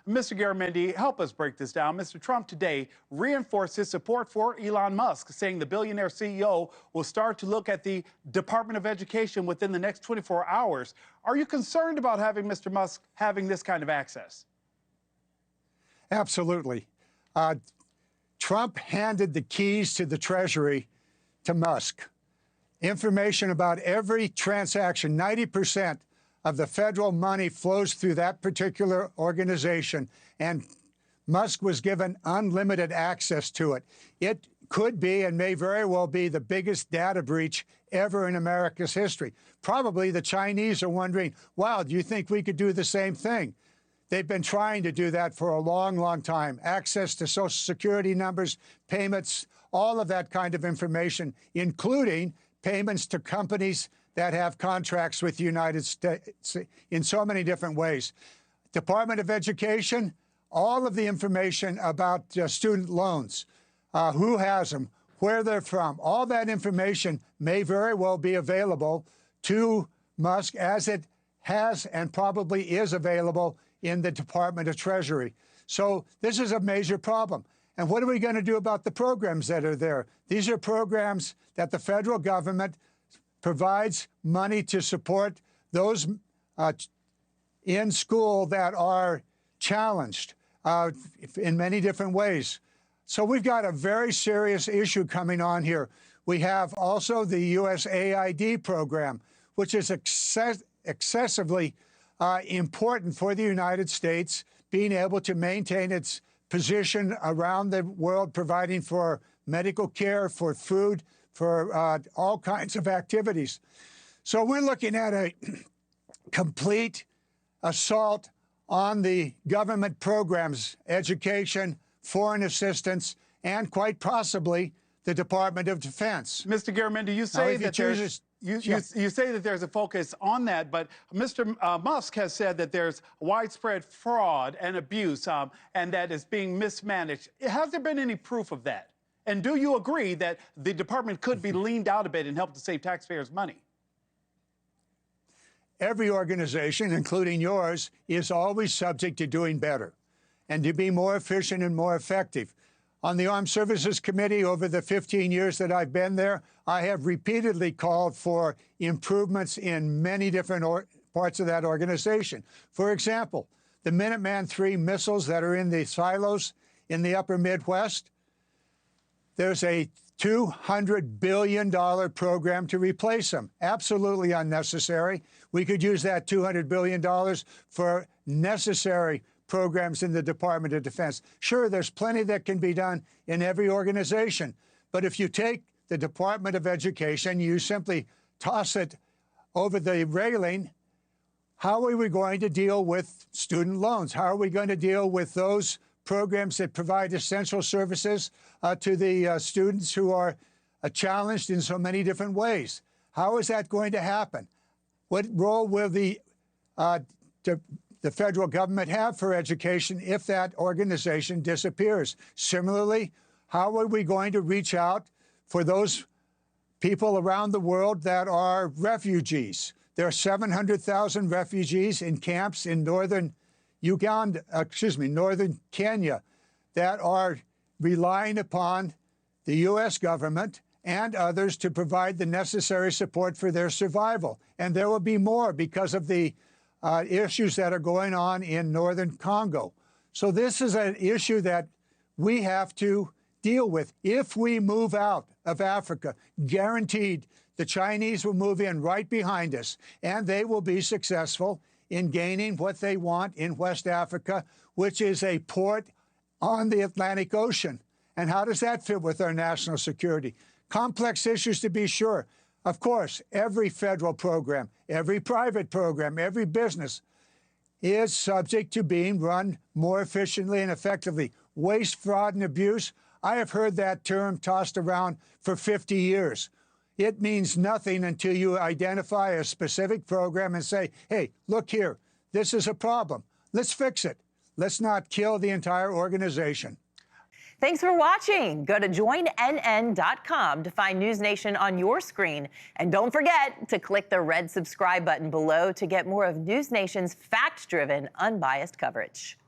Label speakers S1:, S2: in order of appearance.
S1: Mr. Garamendi, help us break this down. Mr. Trump today reinforced his support for Elon Musk, saying the billionaire CEO will start to look at the Department of Education within the next 24 hours. Are you concerned about having Mr. Musk having this kind of access?
S2: Absolutely. Trump handed the keys to the Treasury to Musk. Information about every transaction, 90% of the federal money flows through that particular organization, and Musk was given unlimited access to it. It could be and may very well be the biggest data breach ever in America's history. Probably the Chinese are wondering, wow, do you think we could do the same thing? They've been trying to do that for a long, long time. Access to Social Security numbers, payments, all of that kind of information, including payments to companies that have contracts with the United States in so many different ways. Department of Education, all of the information about student loans, who has them, where they're from, all that information may very well be available to Musk, as it has and probably is available in the Department of Treasury. So this is a major problem. And what are we going to do about the programs that are there? These are programs that the federal government provides money to support those in school that are challenged in many different ways. So we've got a very serious issue coming on here. We have also the USAID program, which is excessively important for the United States, being able to maintain its position around the world, providing for medical care, for food, for all kinds of activities. So we're looking at a complete assault on the government programs, education, foreign assistance, and quite possibly the Department of Defense.
S1: Mr. Garamendi, you say that you say that there's a focus on that, but Mr. Musk has said that there's widespread fraud and abuse and that it's being mismanaged. Has there been any proof of that? And do you agree that the department could be leaned out a bit and help to save taxpayers' money?
S2: Every organization, including yours, is always subject to doing better and to be more efficient and more effective. On the Armed Services Committee, over the 15 years that I've been there, I have repeatedly called for improvements in many different parts of that organization. For example, the Minuteman III missiles that are in the silos in the upper Midwest, there's a $200 billion program to replace them. Absolutely unnecessary. We could use that $200 billion for necessary programs in the Department of Defense. Sure, there's plenty that can be done in every organization, but if you take the Department of Education, you simply toss it over the railing, how are we going to deal with student loans? How are we going to deal with those programs that provide essential services to the students who are challenged in so many different ways? How is that going to happen? What role will the federal government have for education if that organization disappears? Similarly, how are we going to reach out for those people around the world that are refugees? There are 700,000 refugees in camps in northern northern Kenya that are relying upon the U.S. government and others to provide the necessary support for their survival. And there will be more because of the issues that are going on in northern Congo. So this is an issue that we have to deal with. If we move out of Africa, guaranteed the Chinese will move in right behind us, and they will be successful in gaining what they want in West Africa, which is a port on the Atlantic Ocean. And how does that fit with our national security? Complex issues, to be sure. Of course, every federal program, every private program, every business is subject to being run more efficiently and effectively. Waste, fraud, and abuse, I have heard that term tossed around for 50 years. It means nothing until you identify a specific program and say, hey, look here, this is a problem. Let's fix it. Let's not kill the entire organization.
S3: Thanks for watching. Go to joinnn.com to find NewsNation on your screen. And don't forget to click the red subscribe button below to get more of NewsNation's fact-driven, unbiased coverage.